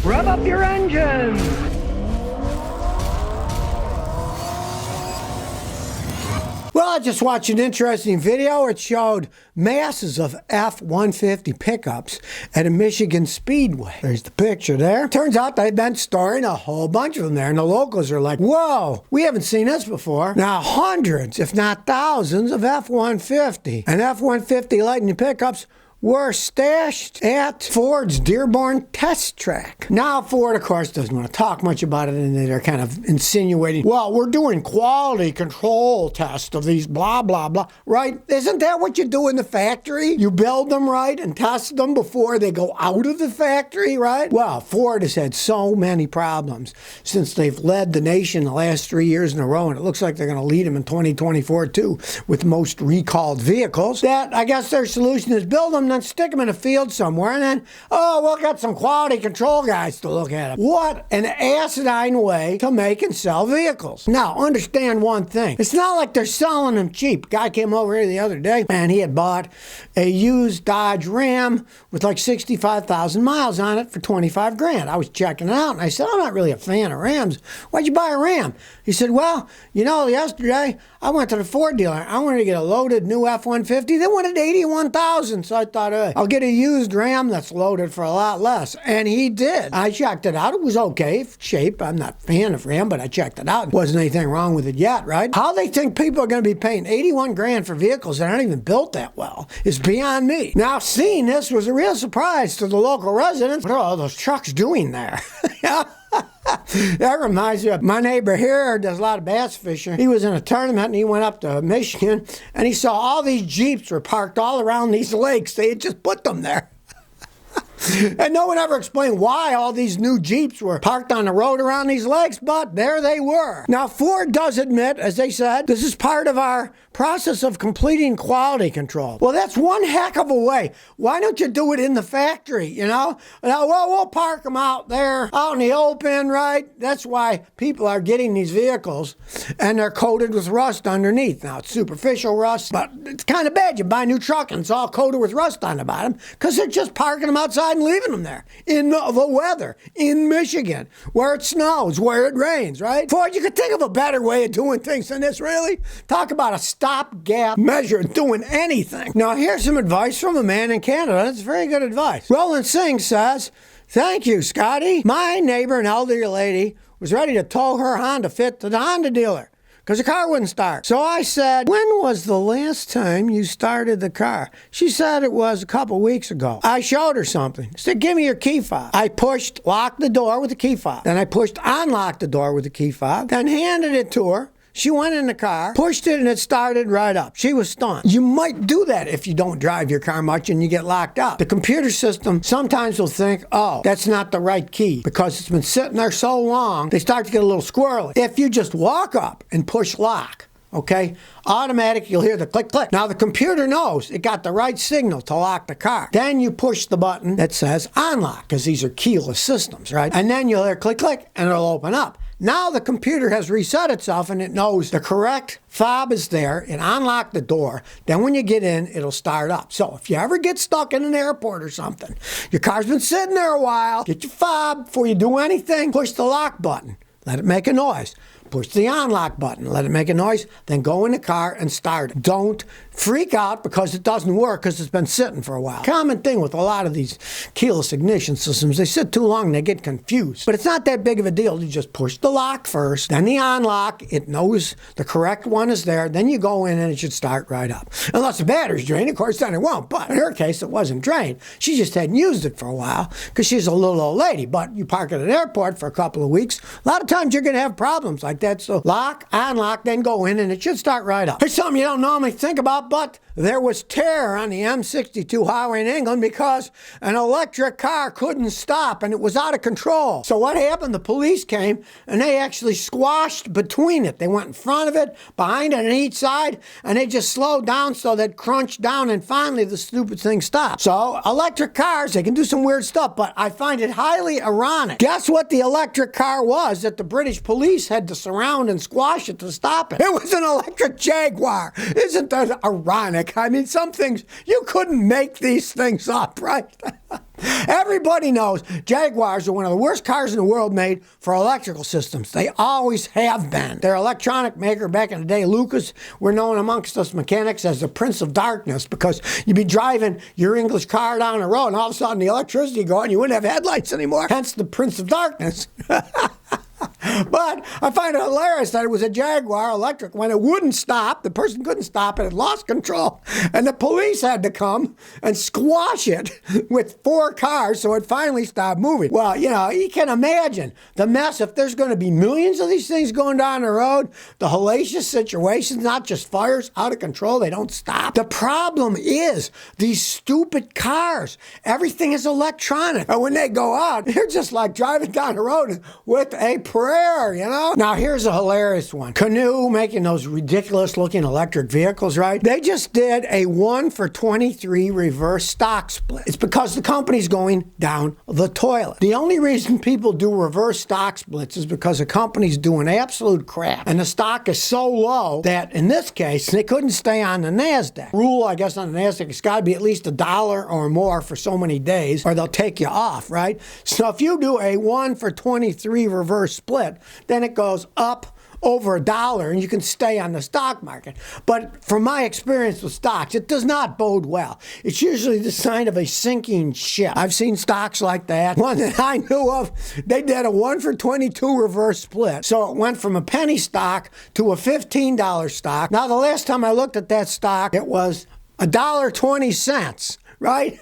Rev up your engines! Well, I just watched an interesting video. It showed masses of F-150 pickups at a Michigan speedway. There's the picture there. Turns out they've been storing a whole bunch of them there, and the locals are like, whoa, we haven't seen this before. Now, hundreds, if not thousands, of F-150 and F-150 Lightning pickups were stashed at Ford's Dearborn test track. Now, Ford, of course, doesn't want to talk much about it, and they're kind of insinuating, well, we're doing quality control tests of these blah, blah, blah, right? Isn't that what you do in the factory? You build them right and test them before they go out of the factory, right? Well, Ford has had so many problems since they've led the nation the last 3 years in a row, and it looks like they're going to lead them in 2024, too, with most recalled vehicles, that I guess their solution is build them, then stick them in a field somewhere, and then, oh, we'll get some quality control guys to look at them. What an asinine way to make and sell vehicles. Now, understand one thing. It's not like they're selling them cheap. Guy came over here the other day, and he had bought a used Dodge Ram with like 65,000 miles on it for 25 grand. I was checking it out, and I said, I'm not really a fan of Rams. Why'd you buy a Ram? He said, well, you know, yesterday I went to the Ford dealer. I wanted to get a loaded new F-150. They wanted 81,000, so I thought, I'll get a used Ram that's loaded for a lot less. And he did. I checked it out. It was okay shape. I'm not a fan of Ram, but I checked it out. Wasn't anything wrong with it yet, right? How they think people are going to be paying 81 grand for vehicles that aren't even built that well is beyond me. Now, seeing this was a real surprise to the local residents. What are all those trucks doing there? That reminds me of my neighbor here does a lot of bass fishing. He was in a tournament and he went up to Michigan and he saw all these Jeeps were parked all around these lakes. They had just put them there. And no one ever explained why all these new Jeeps were parked on the road around these lakes, but there they were. Now, Ford does admit, as they said, this is part of our process of completing quality control. Well, that's one heck of a way. Why don't you do it in the factory, you know? Now, well, we'll park them out there, out in the open, right? That's why people are getting these vehicles, and they're coated with rust underneath. Now, it's superficial rust, but it's kind of bad. You buy a new truck, and it's all coated with rust on the bottom, because they're just parking them outside and leaving them there in the weather in Michigan where it snows, where it rains, right? Ford, you could think of a better way of doing things than this, really? Talk about a stopgap measure doing anything. Now, here's some advice from a man in Canada. That's very good advice. Roland Singh says, thank you, Scotty. My neighbor, an elderly lady, was ready to tow her Honda Fit to the Honda dealer because the car wouldn't start. So I said, when was the last time you started the car? She said it was a couple weeks ago. I showed her something. I said, give me your key fob. I pushed lock the door with the key fob. Then I pushed unlock the door with the key fob. Then handed it to her. She went in the car, pushed it, and it started right up. She was stunned. You might do that if you don't drive your car much and you get locked up. The computer system sometimes will think, oh, that's not the right key because it's been sitting there so long, they start to get a little squirrely. If you just walk up and push lock, okay, automatic, you'll hear the click, click. Now, the computer knows it got the right signal to lock the car. Then you push the button that says unlock, because these are keyless systems, right? And then you'll hear click, click, and it'll open up. Now the computer has reset itself and it knows the correct fob is there. It unlocked the door. Then when you get in, it'll start up. So if you ever get stuck in an airport or something, your car's been sitting there a while, get your fob before you do anything, push the lock button, let it make a noise. Push the unlock button, let it make a noise, then go in the car and start it. Don't freak out because it doesn't work because it's been sitting for a while. Common thing with a lot of these keyless ignition systems, they sit too long and they get confused. But it's not that big of a deal. You just push the lock first, then the unlock, it knows the correct one is there, then you go in and it should start right up. Unless the battery's drained, of course, then it won't. But in her case, it wasn't drained. She just hadn't used it for a while because she's a little old lady. But you park at an airport for a couple of weeks, a lot of times you're going to have problems like that. So lock, unlock, then go in, and it should start right up. Here's something you don't normally think about, but there was terror on the M62 highway in England because an electric car couldn't stop, and it was out of control. So what happened? The police came, and they actually squashed between it. They went in front of it, behind it, on each side, and they just slowed down so they'd crunch down, and finally the stupid thing stopped. So electric cars, they can do some weird stuff, but I find it highly ironic. Guess what the electric car was that the British police had to surround and squash it to stop it? It was an electric Jaguar. Isn't that ironic? I mean, some things, you couldn't make these things up, right? Everybody knows Jaguars are one of the worst cars in the world made for electrical systems. They always have been. Their electronic maker back in the day, Lucas, were known amongst us mechanics as the Prince of Darkness, because you'd be driving your English car down the road and all of a sudden the electricity go and you wouldn't have headlights anymore. Hence the Prince of Darkness. But I find it hilarious that it was a Jaguar electric when it wouldn't stop. The person couldn't stop it. It lost control. And the police had to come and squash it with 4 cars so it finally stopped moving. Well, you know, you can imagine the mess if there's going to be millions of these things going down the road. The hellacious situations, not just fires, out of control. They don't stop. The problem is these stupid cars. Everything is electronic. And when they go out, they're just like driving down the road with a prayer, you know? Now, here's a hilarious one. Canoe making those ridiculous looking electric vehicles, right? They just did a 1 for 23 reverse stock split. It's because the company's going down the toilet. The only reason people do reverse stock splits is because the company's doing absolute crap. And the stock is so low that in this case, they couldn't stay on the NASDAQ. Rule, I guess, on the NASDAQ, it's got to be at least $1 or more for so many days or they'll take you off, right? So if you do a 1 for 23 reverse split, then it goes up over $1 and you can stay on the stock market. But from my experience with stocks, it does not bode well. It's usually the sign of a sinking ship. I've seen stocks like that. One that I knew of, they did a 1 for 22 reverse split. So it went from a penny stock to a $15 stock. Now, the last time I looked at that stock, it was $1.20, right?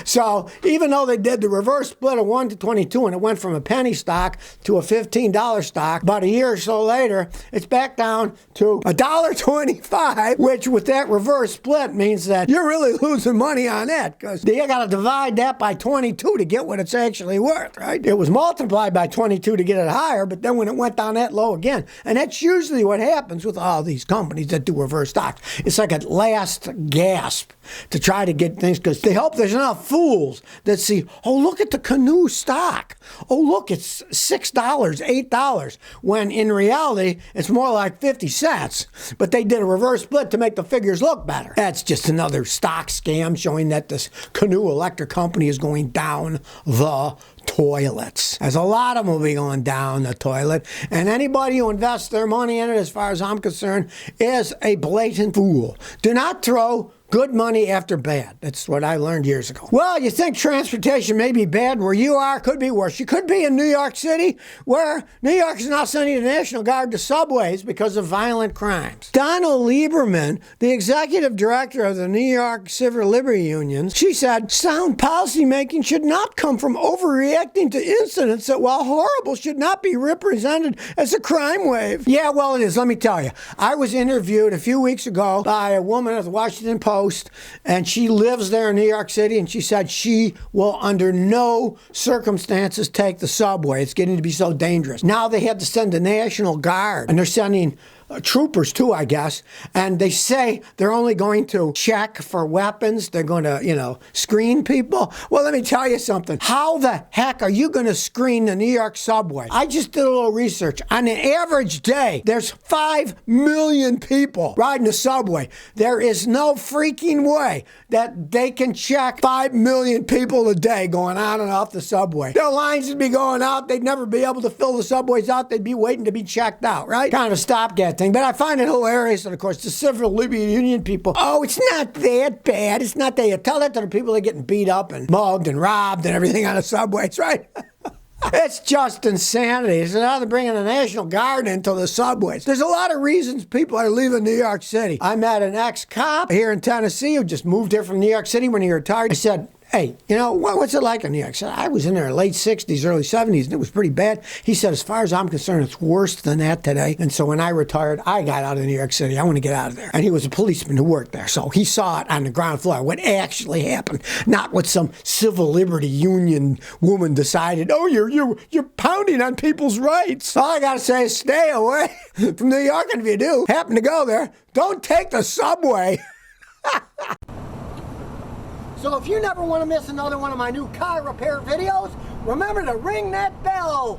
So even though they did the reverse split of 1 to 22 and it went from a penny stock to a $15 stock, about a year or so later, it's back down to $1.25, which with that reverse split means that you're really losing money on that because you got to divide that by 22 to get what it's actually worth, right? It was multiplied by 22 to get it higher, but then when it went down that low again, and that's usually what happens with all these companies that do reverse stocks. It's like a last gasp to try to get things because they hope there's enough fools that see, oh, look at the Canoe stock. Oh, look, it's $6, $8, when in reality, it's more like 50 cents. But they did a reverse split to make the figures look better. That's just another stock scam showing that this Canoe electric company is going down the toilets. As a lot of them will be going down the toilet, and anybody who invests their money in it, as far as I'm concerned, is a blatant fool. Do not throw good money after bad. That's what I learned years ago. Well, you think transportation may be bad where you are? Could be worse. You could be in New York City, where New York is now sending the National Guard to subways because of violent crimes. Donald Lieberman, the executive director of the New York Civil Liberty Unions, she said, sound policymaking should not come from overreacting to incidents that, while horrible, should not be represented as a crime wave. Yeah, well, it is. Let me tell you. I was interviewed a few weeks ago by a woman at the Washington Post, and she lives there in New York City, and she said she will under no circumstances take the subway. It's getting to be so dangerous. Now they had to send the National Guard, and they're sending troopers too, I guess, and they say they're only going to check for weapons. They're going to, screen people. Well, let me tell you something. How the heck are you going to screen the New York subway? I just did a little research. On an average day, there's 5 million people riding the subway. There is no freaking way that they can check 5 million people a day going on and off the subway. Their lines would be going out. They'd never be able to fill the subways out. They'd be waiting to be checked out, right? Kind of a stopgap thing. But I find it hilarious that, of course, the Civil Liberty Union people, oh, it's not that bad. It's not that. You tell that to the people that are getting beat up and mugged and robbed and everything on the subways, right? It's just insanity. So now they're bringing the National Guard into the subways. There's a lot of reasons people are leaving New York City. I met an ex-cop here in Tennessee who just moved here from New York City when he retired. I said, hey, what's it like in New York? I said, I was in there in the late 60s, early 70s, and it was pretty bad. He said, as far as I'm concerned, it's worse than that today. And so when I retired, I got out of New York City. I want to get out of there. And he was a policeman who worked there. So he saw it on the ground floor, what actually happened, not what some Civil Liberty Union woman decided, oh, you're pounding on people's rights. All I got to say is stay away from New York. And if you do happen to go there, don't take the subway. So if you never want to miss another one of my new car repair videos, remember to ring that bell.